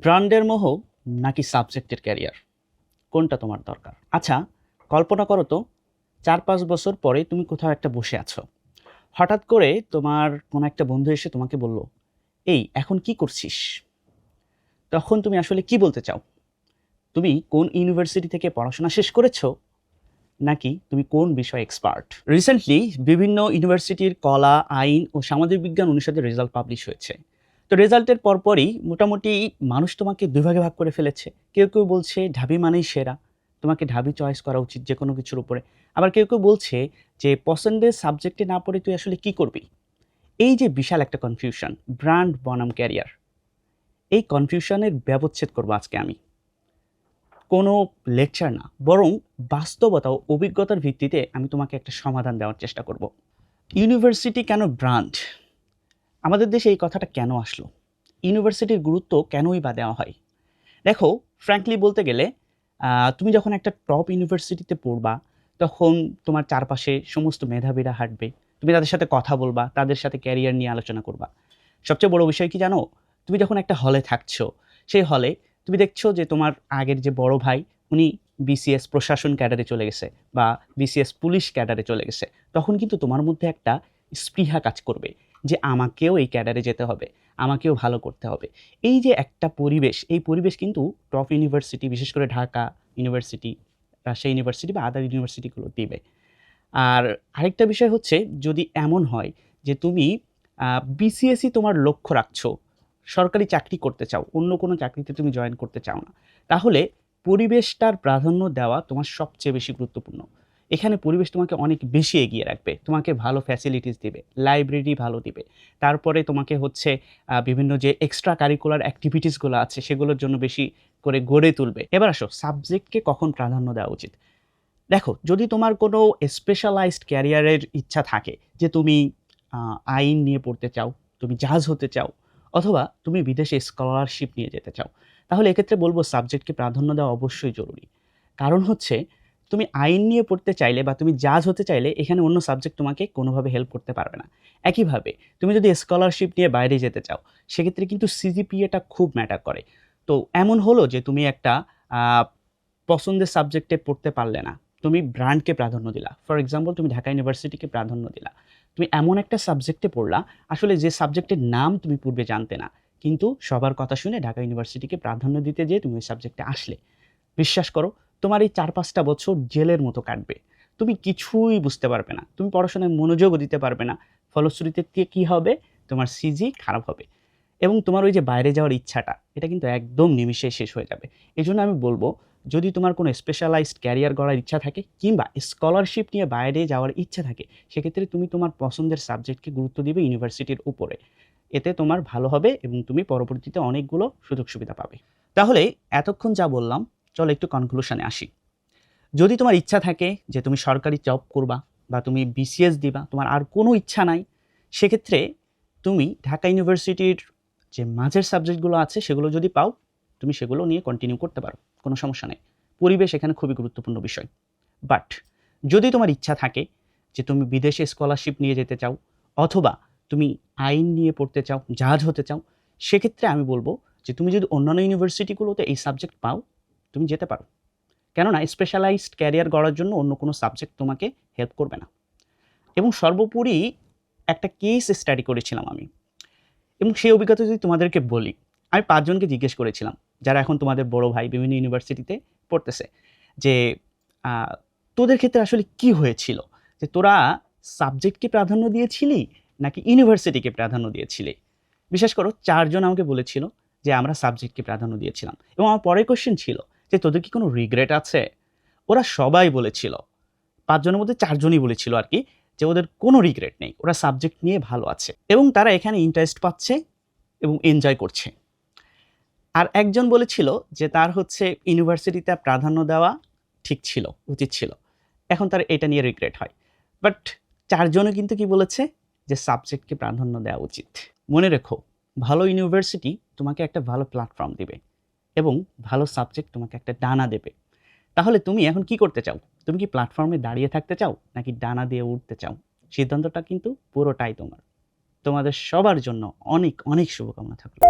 ব্র্যান্ডের মোহ নাকি সাবজেক্টের ক্যারিয়ার, কোনটা তোমার দরকার? আচ্ছা, কল্পনা করো তো ৪-৫ বছর পরে তুমি কোথাও একটা বসে আছো। হঠাৎ করে তোমার কোনো একটা বন্ধু এসে তোমাকে বলল, "এই এখন কি করছিস?" তখন তুমি আসলে কি বলতে চাও? তুমি কোন ইউনিভার্সিটি থেকে পড়াশোনা শেষ করেছো? নাকি তুমি কোন বিষয়ে এক্সপার্ট? রিসেন্টলি বিভিন্ন ইউনিভার্সিটির কলা, আইন ও সামাজিক বিজ্ঞান অনুষদের রেজাল্ট পাবলিশ হয়েছে। তো রেজাল্টের পরপরই মোটামুটি মানুষ তোমাকে ২ ভাগে ভাগ করে ফেলেছে। কেউ বলছে ঢাবি মানেই সেরা। তোমাকে ঢাবি চয়েস করা উচিত যেকোনো কিছুর উপরে। আবার কেউ বলছে যে পছন্দের সাবজেক্টে না পড়ে তুই আসলে কি করবি? এই যে বিশাল একটা কনফিউশন, ব্র্যান্ড বনাম ক্যারিয়ার। এই কনফিউশনের ব্যবচ্ছেদ করব আজকে আমি। কোনো লেকচার না, বরং বাস্তবতা ও অভিজ্ঞতার ভিত্তিতে আমি তোমাকে একটা সমাধান দেওয়ার চেষ্টা করব। ইউনিভার্সিটি কেন ব্র্যান্ড? আমাদের দেশে এই কথাটা কেন আসলো? ইউনিভার্সিটির গুরুত্ব কেনই বা দেওয়া হয়? দেখো, ফ্র্যাঙ্কলি বলতে গেলে তুমি যখন একটা টপ ইউনিভার্সিটিতে পড়বা, তখন তোমার চারপাশে সমস্ত মেধাবীরা হাঁটবে। তুমি তাদের সাথে কথা বলবা, তাদের সাথে ক্যারিয়ার নিয়ে আলোচনা করবা। সবচেয়ে বড় বিষয় কি জানো? তুমি যখন একটা হলে থাকছো, সেই হলে তুমি দেখছো যে তোমার আগের যে বড় ভাই, উনি বিসিএস প্রশাসন ক্যাডারে চলে গেছে বা বিসিএস পুলিশ ক্যাডারে চলে গেছে। তখন কিন্তু তোমার মধ্যে একটা স্পৃহা কাজ করবে যে আমাকেও এই ক্যাডারে যেতে হবে, আমাকেও ভালো করতে হবে। এই যে একটা পরিবেশ, এই পরিবেশ কিন্তু টপ ইউনিভার্সিটি, বিশেষ করে ঢাকা ইউনিভার্সিটি, রাজশাহী ইউনিভার্সিটি বা আদার ইউনিভার্সিটিগুলো দিবে। আর আরেকটা বিষয় হচ্ছে, যদি এমন হয় যে তুমি বিসিএসই তোমার লক্ষ্য রাখছো, সরকারি চাকরি করতে চাও, অন্য কোনো চাকরিতে তুমি জয়েন করতে চাও না, তাহলে পরিবেশটার প্রাধান্য দেওয়া তোমার সবচেয়ে বেশি গুরুত্বপূর্ণ। এখানে পরিবেশ তোমাকে অনেক বেশি এগিয়ে রাখবে, তোমাকে ভালো ফ্যাসিলিটিস দিবে, লাইব্রেরি ভালো দিবে। তারপরে তোমাকে হচ্ছে বিভিন্ন যে এক্সট্রা কারিকুলার অ্যাক্টিভিটিসগুলো আছে সেগুলোর জন্য বেশি করে গড়ে তুলবে। এবার আসো, সাবজেক্টকে কখন প্রাধান্য দেওয়া উচিত? দেখো, যদি তোমার কোনো স্পেশালাইজড ক্যারিয়ারের ইচ্ছা থাকে যে তুমি আইন নিয়ে পড়তে চাও, তুমি জাজ হতে চাও, অথবা তুমি বিদেশে স্কলারশিপ নিয়ে যেতে চাও, তাহলে এক্ষেত্রে বলব সাবজেক্টকে প্রাধান্য দেওয়া অবশ্যই জরুরি। কারণ হচ্ছে, তুমি আইন নিয়ে পড়তে চাইলে বা তুমি জাজ হতে চাইলে এখানে অন্য সাবজেক্ট তোমাকে কোনোভাবে হেল্প করতে পারবে না। একইভাবে তুমি যদি স্কলারশিপ নিয়ে বাইরে যেতে চাও, সেক্ষেত্রে কিন্তু সিজিপিএটা খুব ম্যাটার করে। তো এমন হলো যে তুমি একটা আ পছন্দের সাবজেক্টে পড়তে পারলে না। তুমি ব্র্যান্ডকে প্রাধান্য দিলা। ফর এক্সাম্পল, তুমি ঢাকা ইউনিভার্সিটিকে প্রাধান্য দিলা। তুমি এমন একটা সাবজেক্টে পড়লা, আসলে যে সাবজেক্টের নাম তুমি পূর্বে জানতে না। কিন্তু সবার কথা শুনে ঢাকা ইউনিভার্সিটিকে প্রাধান্য দিতে যেয়ে তুমি ওই সাবজেক্টে আসলে। বিশ্বাস করো, তোমার এই ৪-৫ টা বছর জেলের মতো কাটবে। তুমি কিছুই বুঝতে পারবে না। তুমি পড়াশোনায় মনোযোগও দিতে পারবে না। ফলশ্রুতিতে কি হবে? তোমার সিজি খারাপ হবে। এবং তোমার ওই যে বাইরে যাওয়ার ইচ্ছাটা, এটা কিন্তু একদম নিমিষেই শেষ হয়ে যাবে। এজন্য আমি বলব, যদি তোমার কোনো স্পেশালাইজড ক্যারিয়ার গড়ার ইচ্ছা থাকে কিংবা স্কলারশিপ নিয়ে বাইরে যাওয়ার ইচ্ছা থাকে, সেক্ষেত্রে তুমি তোমার পছন্দের সাবজেক্টকে গুরুত্ব দিবে ইউনিভার্সিটির উপরে। এতে তোমার ভালো হবে এবং তুমি পরবর্তীতে অনেকগুলো সুযোগ সুবিধা পাবে। তাহলে এতক্ষণ যা বললাম, চলো একটু কনক্লুশনে আসি। যদি তোমার ইচ্ছা থাকে যে তুমি সরকারি জব করবা বা তুমি বিসিএস দিবা, তোমার আর কোনো ইচ্ছা নাই, সেক্ষেত্রে তুমি ঢাকা ইউনিভার্সিটির যে মাঝের সাবজেক্টগুলো আছে সেগুলো যদি পাও, তুমি সেগুলো নিয়ে কন্টিনিউ করতে পারো, কোনো সমস্যা নেই। পরিবেশ এখানে খুবই গুরুত্বপূর্ণ বিষয়। বাট যদি তোমার ইচ্ছা থাকে যে তুমি বিদেশে স্কলারশিপ নিয়ে যেতে চাও, অথবা তুমি আইন নিয়ে পড়তে চাও, জাজ হতে চাও, সেক্ষেত্রে আমি বলবো যে তুমি যদি অন্যান্য ইউনিভার্সিটিগুলোতে এই সাবজেক্ট পাও, তুমি যেতে পারো। কেননা স্পেশালাইজড ক্যারিয়ার গড়ার জন্য অন্য কোনো সাবজেক্ট তোমাকে হেল্প করবে না। এবং সর্বোপরি একটা কেস স্টাডি করেছিলাম আমি, এবং সেই অভিজ্ঞতা যদি তোমাদেরকে বলি, আমি ৫ জনকে জিজ্ঞেস করেছিলাম যারা এখন তোমাদের বড় ভাই বিভিন্ন ইউনিভার্সিটিতে পড়তেছে, যে তোদের ক্ষেত্রে আসলে কি হয়েছিল, যে তোরা সাবজেক্টকে প্রাধান্য দিয়েছিলি নাকি ইউনিভার্সিটিকে প্রাধান্য দিয়েছিলি? বিশ্বাস করো, ৪ জন আমাকে বলেছিল যে আমরা সাবজেক্টকে প্রাধান্য দিয়েছিলাম। এবং আমার পরের কোয়েশ্চেন ছিল যে তোদের কি কোনো রিগ্রেট আছে? ওরা সবাই বলেছিল, ৫ জনের মধ্যে ৪ জনই বলেছিল আরকি, যে ওদের কোনো রিগ্রেট নেই। ওরা সাবজেক্ট নিয়ে ভালো আছে এবং তারা এখানে ইন্টারেস্ট পাচ্ছে এবং এনজয় করছে। আর একজন বলেছিল যে তার হচ্ছে ইউনিভার্সিটিতে প্রাধান্য দেওয়া ঠিক ছিল, উচিত ছিল। এখন তার এটা নিয়ে রিগ্রেট হয়। বাট ৪ জনও কিন্তু কি বলেছে? যে সাবজেক্টকে প্রাধান্য দেওয়া উচিত। মনে রেখো, ভালো ইউনিভার্সিটি তোমাকে একটা ভালো প্ল্যাটফর্ম দিবে এবং ভালো সাবজেক্ট তোমাকে একটা ডানা দেবে। তাহলে তুমি এখন কি করতে চাও? তুমি কি প্ল্যাটফর্মে দাঁড়িয়ে থাকতে চাও নাকি ডানা দিয়ে উঠতে চাও? সিদ্ধান্তটা কিন্তু পুরোটাই তোমার। তোমাদের সবার জন্য অনেক শুভকামনা থাকলো।